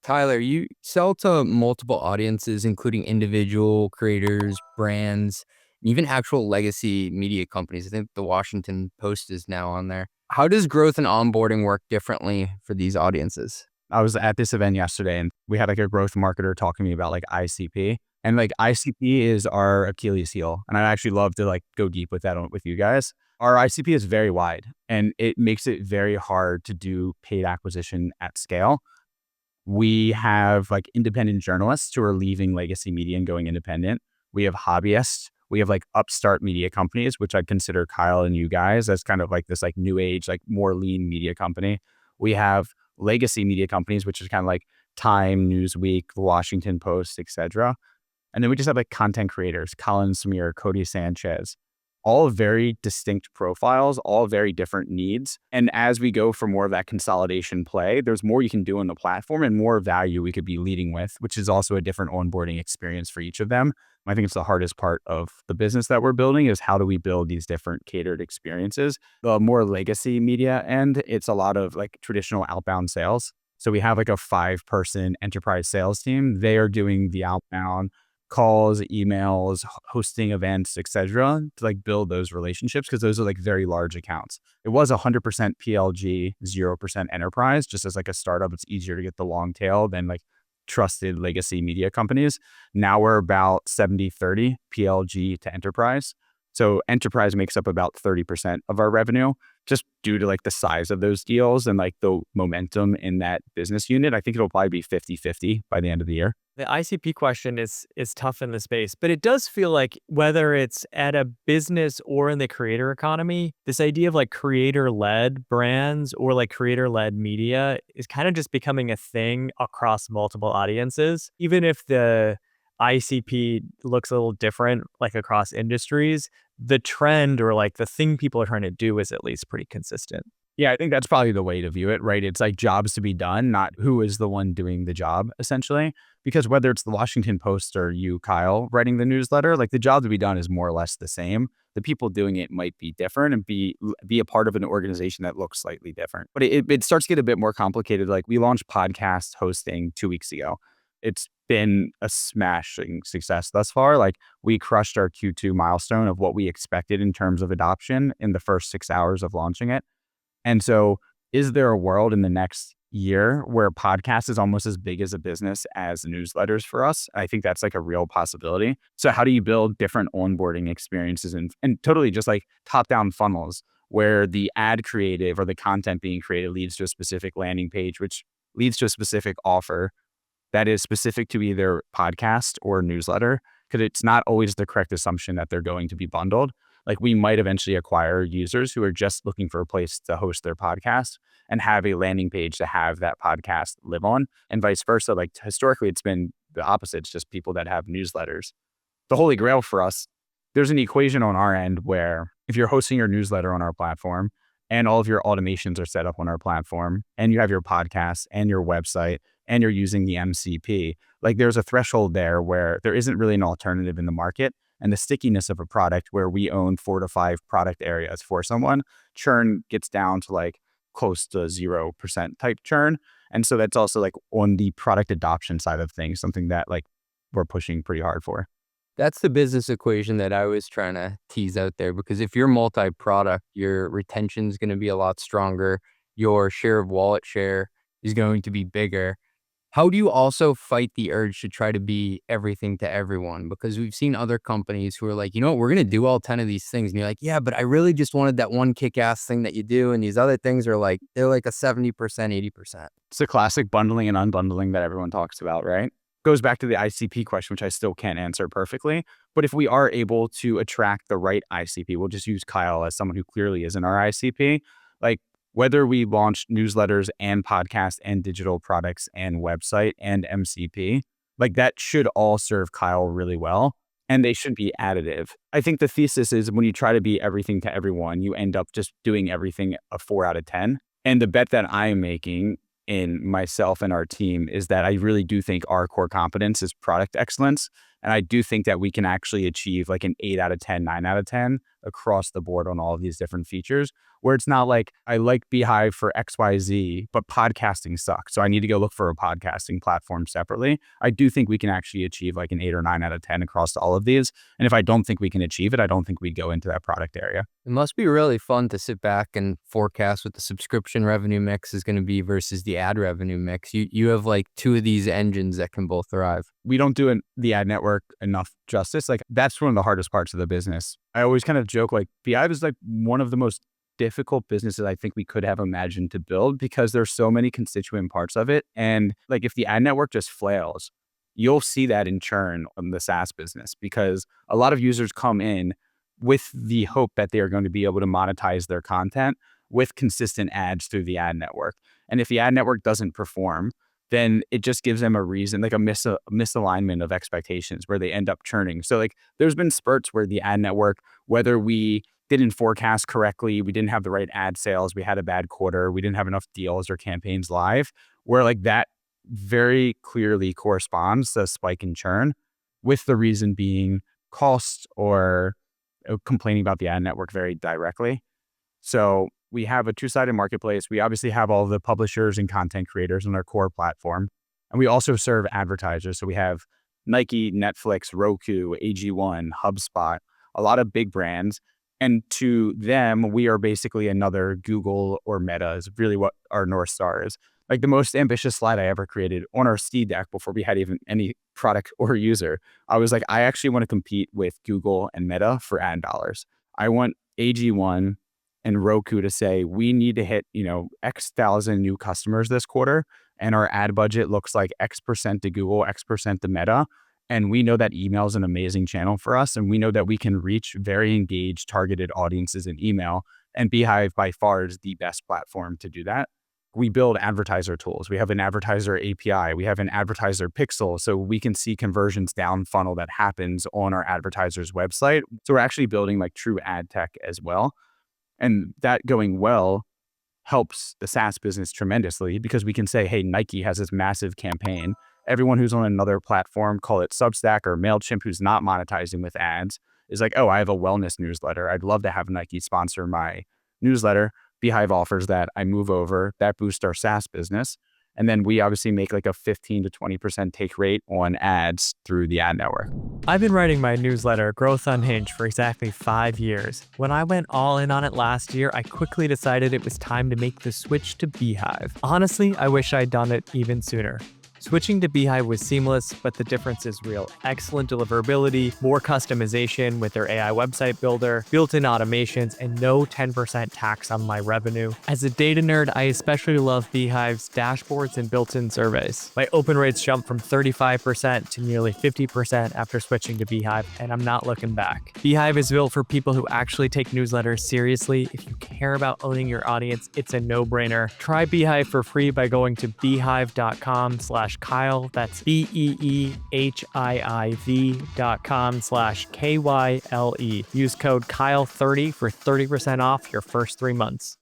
Tyler, you sell to multiple audiences, including individual creators, brands, and even actual legacy media companies. I think the Washington Post is now on there. How does growth and onboarding work differently for these audiences? I was at this event yesterday and we had like a growth marketer talking to me about like ICP. And like ICP is our Achilles heel. And I'd actually love to like go deep with that with you guys. Our ICP is very wide and it makes it very hard to do paid acquisition at scale. We have like independent journalists who are leaving legacy media and going independent. We have hobbyists. We have like upstart media companies, which I consider Kyle and you guys as kind of like this like new age, like more lean media company. We have legacy media companies, which is kind of like Time, Newsweek, the Washington Post, etc. And then we just have like content creators, Colin Samir, Cody Sanchez, all very distinct profiles, all very different needs. And as we go for more of that consolidation play, there's more you can do on the platform and more value we could be leading with, which is also a different onboarding experience for each of them. I think it's the hardest part of the business that we're building is how do we build these different catered experiences. The more legacy media end, it's a lot of like traditional outbound sales. So we have like a 5-person enterprise sales team. They are doing the outbound calls, emails, hosting events, etc., to like build those relationships because those are like very large accounts. It was 100% PLG, 0% enterprise. Just as like a startup, it's easier to get the long tail than like trusted legacy media companies. Now we're about 70-30 PLG to enterprise. So enterprise makes up about 30% of our revenue just due to like the size of those deals and like the momentum in that business unit. I think it'll probably be 50-50 by the end of the year. The ICP question is tough in the space, but it does feel like whether it's at a business or in the creator economy, this idea of like creator-led brands or like creator-led media is kind of just becoming a thing across multiple audiences. Even if the ICP looks a little different, like across industries, the trend or like the thing people are trying to do is at least pretty consistent. Yeah, I think that's probably the way to view it, right? It's like jobs to be done, not who is the one doing the job, essentially. Because whether it's the Washington Post or you, Kyle, writing the newsletter, like the job to be done is more or less the same. The people doing it might be different and be a part of an organization that looks slightly different. But it starts to get a bit more complicated. Like we launched podcast hosting 2 weeks ago. It's been a smashing success thus far. Like we crushed our Q2 milestone of what we expected in terms of adoption in the first 6 hours of launching it. And so is there a world in the next year where podcast is almost as big as a business as newsletters for us? I think that's like a real possibility. So how do you build different onboarding experiences and totally just like top-down funnels where the ad creative or the content being created leads to a specific landing page, which leads to a specific offer that is specific to either podcast or newsletter? Because it's not always the correct assumption that they're going to be bundled. Like we might eventually acquire users who are just looking for a place to host their podcast and have a landing page to have that podcast live on, and vice versa. Like historically, it's been the opposite. It's just people that have newsletters. The holy grail for us, there's an equation on our end where if you're hosting your newsletter on our platform and all of your automations are set up on our platform and you have your podcast and your website and you're using the MCP, like there's a threshold there where there isn't really an alternative in the market. And the stickiness of a product where we own 4 to 5 product areas for someone, churn gets down to like close to 0% type churn. And so that's also like on the product adoption side of things, something that like we're pushing pretty hard for. That's the business equation that I was trying to tease out there, because if you're multi-product, your retention is going to be a lot stronger. Your share of wallet share is going to be bigger. How do you also fight the urge to try to be everything to everyone? Because we've seen other companies who are like, you know what, we're going to do all 10 of these things. And you're like, yeah, but I really just wanted that one kick-ass thing that you do. And these other things are like, they're like a 70%, 80%. It's the classic bundling and unbundling that everyone talks about, right? Goes back to the ICP question, which I still can't answer perfectly. But if we are able to attract the right ICP, we'll just use Kyle as someone who clearly isn't our ICP. Like, whether we launch newsletters and podcasts and digital products and website and MCP, like that should all serve Kyle really well and they should be additive. I think the thesis is when you try to be everything to everyone, you end up just doing everything a 4 out of 10. And the bet that I'm making in myself and our team is that I really do think our core competence is product excellence. And I do think that we can actually achieve like an 8 out of 10, 9 out of 10 across the board on all of these different features, where it's not like I like Beehiiv for XYZ, but podcasting sucks, so I need to go look for a podcasting platform separately. I do think we can actually achieve like an 8 or 9 out of 10 across all of these. And if I don't think we can achieve it, I don't think we go into that product area. It must be really fun to sit back and forecast what the subscription revenue mix is going to be versus the ad revenue mix. You have like two of these engines that can both thrive. We don't do the ad network enough justice. Like that's one of the hardest parts of the business. I always kind of joke like Beehiiv is like one of the most difficult businesses I think we could have imagined to build, because there's so many constituent parts of it. And like if the ad network just flails, you'll see that in churn on the SaaS business, because a lot of users come in with the hope that they are going to be able to monetize their content with consistent ads through the ad network. And if the ad network doesn't perform, then it just gives them a reason, like a misalignment of expectations where they end up churning. So like there's been spurts where the ad network, whether we didn't forecast correctly, we didn't have the right ad sales, we had a bad quarter, we didn't have enough deals or campaigns live, where like that very clearly corresponds to a spike in churn, with the reason being cost or complaining about the ad network very directly. So we have a two-sided marketplace. We obviously have all the publishers and content creators on our core platform. And we also serve advertisers. So we have Nike, Netflix, Roku, AG1, HubSpot, a lot of big brands. And to them, we are basically another Google or Meta is really what our North Star is. Like the most ambitious slide I ever created on our Steed deck before we had even any product or user, I was like, I actually want to compete with Google and Meta for ad dollars. I want AG1 and Roku to say, we need to hit, X thousand new customers this quarter, and our ad budget looks like X% to Google, X% to Meta. And we know that email is an amazing channel for us. And we know that we can reach very engaged, targeted audiences in email. And Beehiiv by far is the best platform to do that. We build advertiser tools. We have an advertiser API. We have an advertiser pixel. So we can see conversions down funnel that happens on our advertiser's website. So we're actually building like true ad tech as well. And that going well helps the SaaS business tremendously, because we can say, hey, Nike has this massive campaign. Everyone who's on another platform, call it Substack or MailChimp, who's not monetizing with ads, is like, oh, I have a wellness newsletter. I'd love to have Nike sponsor my newsletter. Beehiiv offers that. I move over. That boosts our SaaS business. And then we obviously make like a 15 to 20% take rate on ads through the ad network. I've been writing my newsletter, Growth Unhinged, for exactly 5 years. When I went all in on it last year, I quickly decided it was time to make the switch to Beehiiv. Honestly, I wish I'd done it even sooner. Switching to Beehiiv was seamless, but the difference is real. Excellent deliverability, more customization with their AI website builder, built-in automations, and no 10% tax on my revenue. As a data nerd, I especially love Beehiiv's dashboards and built-in surveys. My open rates jumped from 35% to nearly 50% after switching to Beehiiv, and I'm not looking back. Beehiiv is built for people who actually take newsletters seriously. If you care about owning your audience, it's a no-brainer. Try Beehiiv for free by going to beehiiv.com/Kyle. That's beehiiv.com/KYLE. Use code Kyle30 for 30% off your first 3 months.